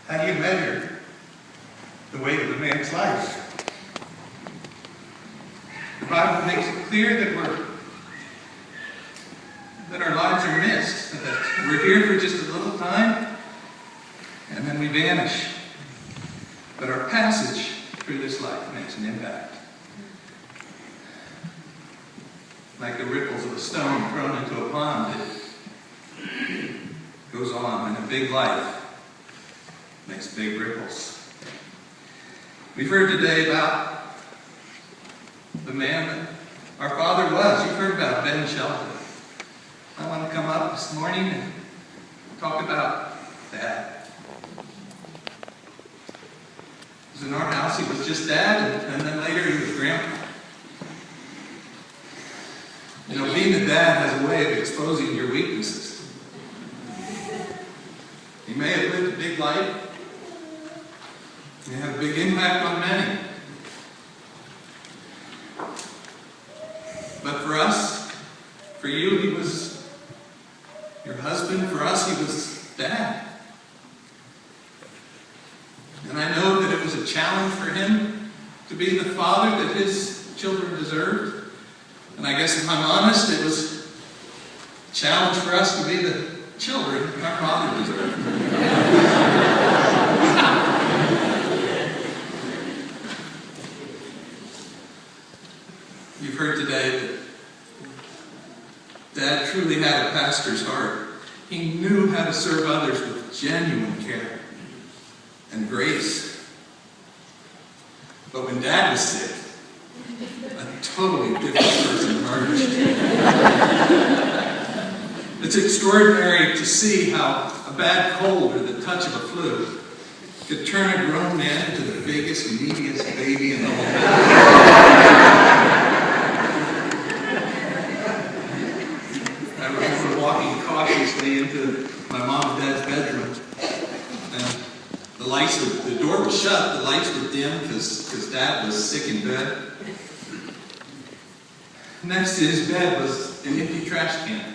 How do you measure the weight of a man's life? The Bible makes it clear that our lives are missed, that we're here for just a little time, and then we vanish. But our passage through this life makes an impact. Like the ripples of a stone thrown into a pond, it goes on, and a big life makes big ripples. We've heard today about the man that our father was. You've heard about Ben Sheldon. I want to come up this morning and talk about Dad. He was in our house. He was just Dad, and then later he was Grandpa. You know, being a dad has a way of exposing your weaknesses. He may have lived a big life. He had a big impact on many. But for us, for you, he was your husband. For us, he was Dad. And I know that it was a challenge for him to be the father that his children deserved. And I guess if I'm honest, it was a challenge for us to be the children our father deserved. You've heard today that Dad truly had a pastor's heart. He knew how to serve others with genuine care and grace. But when Dad was sick, a totally different person emerged. It's extraordinary to see how a bad cold or the touch of a flu could turn a grown man into the biggest, neediest baby in the whole world. I remember walking cautiously into my mom and Dad's bedroom, and the door was shut, the lights were dim because Dad was sick in bed. Next to his bed was an empty trash can.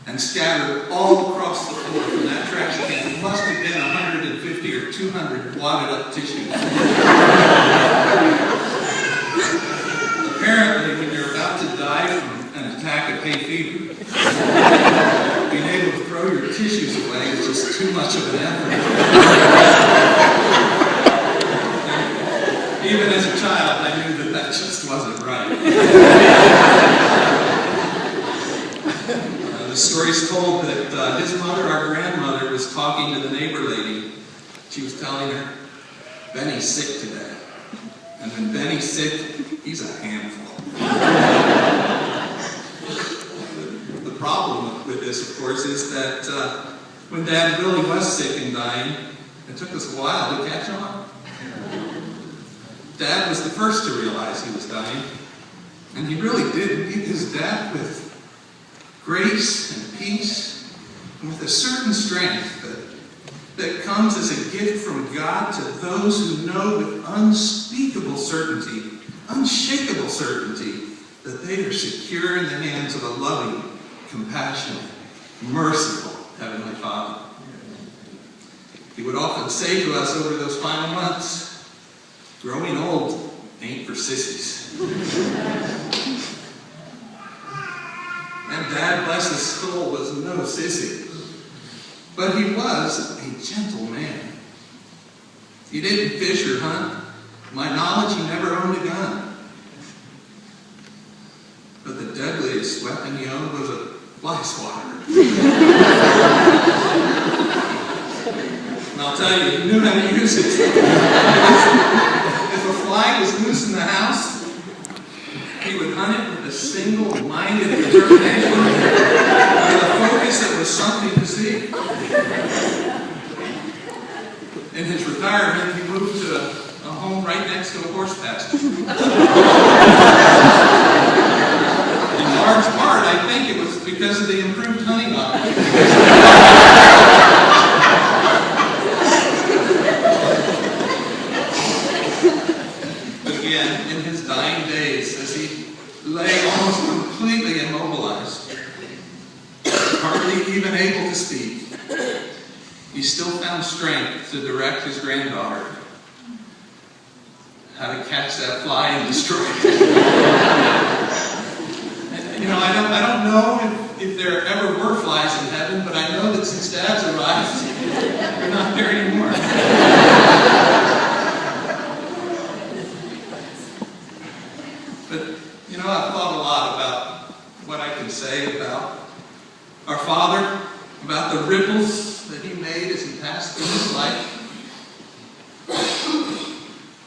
And scattered all across the floor from that trash can must have been 150 or 200 wadded up tissues. Apparently, when you're about to die from an attack of hay fever, being able to throw your tissues away is just too much of an effort. Even as a child, I knew that just wasn't right. The story's told that his mother, our grandmother, was talking to the neighbor lady. She was telling her, Benny's sick today. And when Benny's sick, he's a handful. The problem with this, of course, is that when Dad really was sick and dying, it took us a while to catch on. Dad was the first to realize he was dying. And he really did meet his death with grace and peace, and with a certain strength that comes as a gift from God to those who know with unspeakable certainty, unshakable certainty, that they are secure in the hands of a loving, compassionate, merciful Heavenly Father. He would often say to us over those final months, growing old ain't for sissies. And Dad, bless his soul, was no sissy. But he was a gentle man. He didn't fish or hunt. To my knowledge, he never owned a gun. But the deadliest weapon he owned was a fly swatter. And I'll tell you, he knew how to use it. If a fly was loose in the house, he would hunt it with a single-minded determination, with a focus that was something to see. In his retirement, he moved to a home right next to a horse pasture. In large part, I think it was because of the improved hunting opportunities. But again, in his dying days, as he lay almost completely immobilized, hardly even able to speak, he still found strength to direct his granddaughter how to catch that fly and destroy it. And, I don't know if there ever were flies in heaven, but I know that since Dad's arrived, they're not there anymore. But, I've thought a lot about what I can say about our Father, about the ripples that he made as he passed through his life,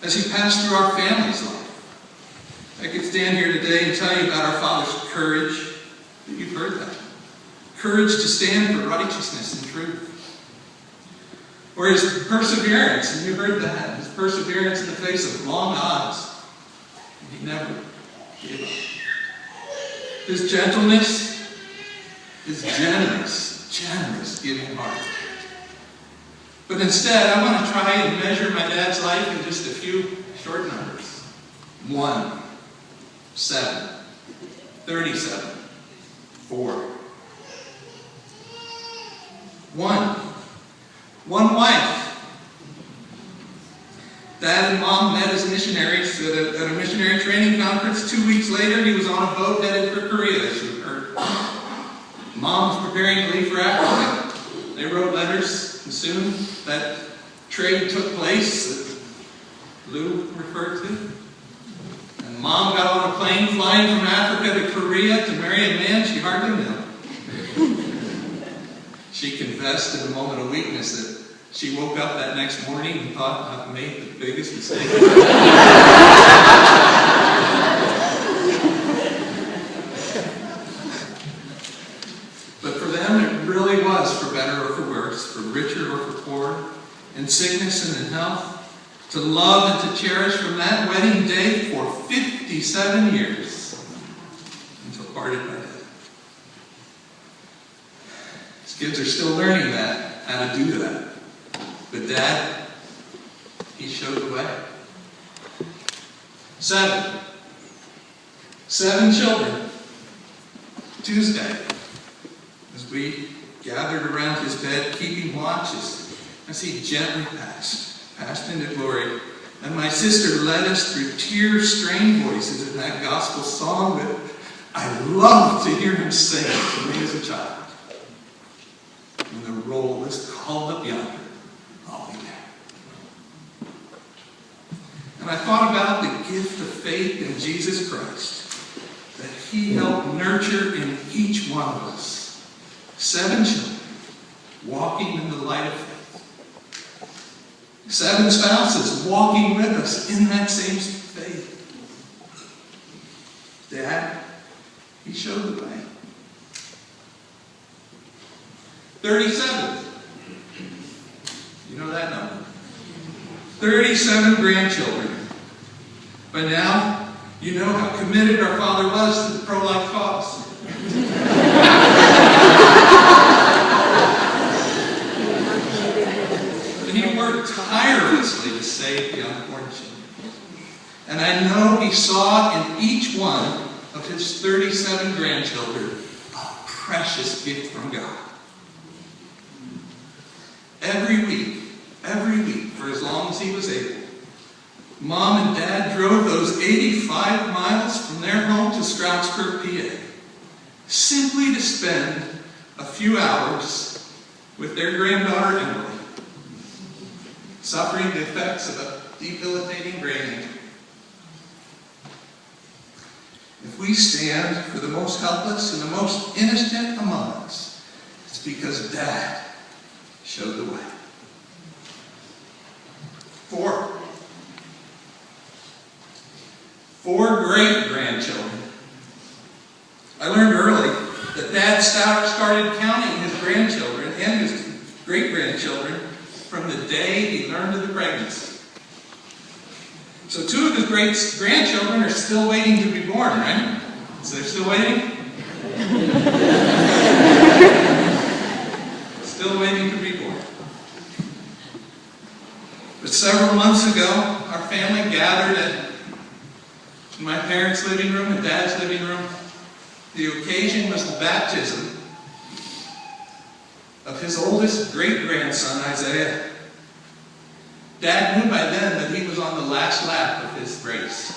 as he passed through our family's life. I could stand here today and tell you about our Father's courage. You've heard that. Courage to stand for righteousness and truth. Or his perseverance, and you heard that. His perseverance in the face of long odds. He never gave up. His gentleness, his generous giving heart. But instead, I want to try and measure my dad's life in just a few short numbers. 1, 7, 37, 4. 1 wife. Dad and Mom met as missionaries at a missionary training conference. 2 weeks later, he was on a boat headed for Korea, as you heard. Mom was preparing to leave for Africa. They wrote letters, and soon that trade took place that Lou referred to. And Mom got on a plane flying from Africa to Korea to marry a man she hardly knew. She confessed in a moment of weakness that she woke up that next morning and thought, I've made the biggest mistake. But for them, it really was for better or for worse, for richer or for poor, in sickness and in health, to love and to cherish from that wedding day for 57 years, until parted by death. His kids are still learning that, how to do that. But Dad, he showed the way. 7 children. Tuesday, as we gathered around his bed, keeping watch as he gently passed into glory. And my sister led us through tear-strained voices in that gospel song that I loved to hear him sing to me as a child. When the roll was called up yonder, I'll be there. And I thought about the gift of faith in Jesus Christ that he helped nurture in each one of us. 7 children walking in the light of faith. 7 spouses walking with us in that same faith. Dad, he showed the way. 37. You know that number. 37 grandchildren. By now, you know how committed our Father was to the pro-life cause. And he worked tirelessly to save the unborn children. And I know he saw in each one of his 37 grandchildren a precious gift from God. Every week, for as long as he was able, Mom and Dad drove those 85 miles from their home to Stroudsburg, PA, simply to spend a few hours with their granddaughter Emily, suffering the effects of a debilitating brain injury. If we stand for the most helpless and the most innocent among us, it's because Dad showed the way. 4 great-grandchildren. I learned early that Dad started counting his grandchildren and his great-grandchildren from the day he learned of the pregnancy. So 2 of his great-grandchildren are still waiting to be born, right? So they're still waiting? Still waiting to be born. But several months ago, our family gathered in my parents' living room and Dad's living room. The occasion was the baptism of his oldest great-grandson, Isaiah. Dad knew by then that he was on the last lap of his race.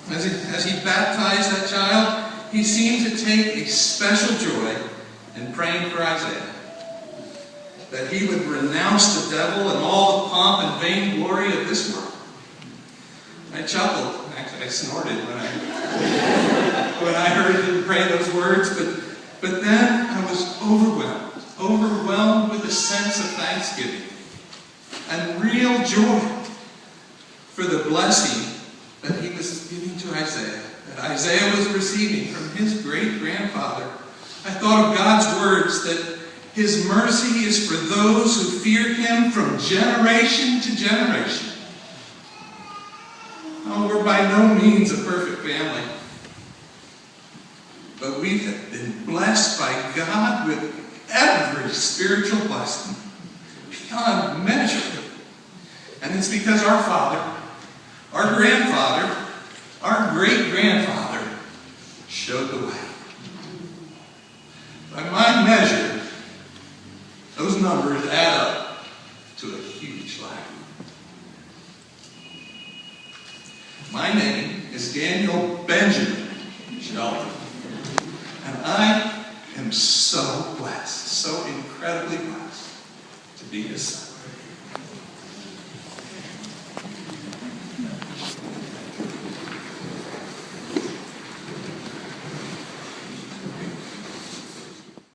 As he baptized that child, he seemed to take a special joy in praying for Isaiah, that he would renounce the devil and all the pomp and vainglory of this world. I chuckled. Actually, I snorted when I heard him pray those words, but then I was overwhelmed with a sense of thanksgiving and real joy for the blessing that he was giving to Isaiah, that Isaiah was receiving from his great-grandfather. I thought of God's words that his mercy is for those who fear him from generation to generation. Oh, we're by no means a perfect family, but we have been blessed by God with every spiritual blessing beyond measure. And it's because our father, our grandfather, our great-grandfather showed the way. By my measure, those numbers add up to a huge life. My name is Daniel Benjamin Sheldon, and I am so blessed, so incredibly blessed to be his son.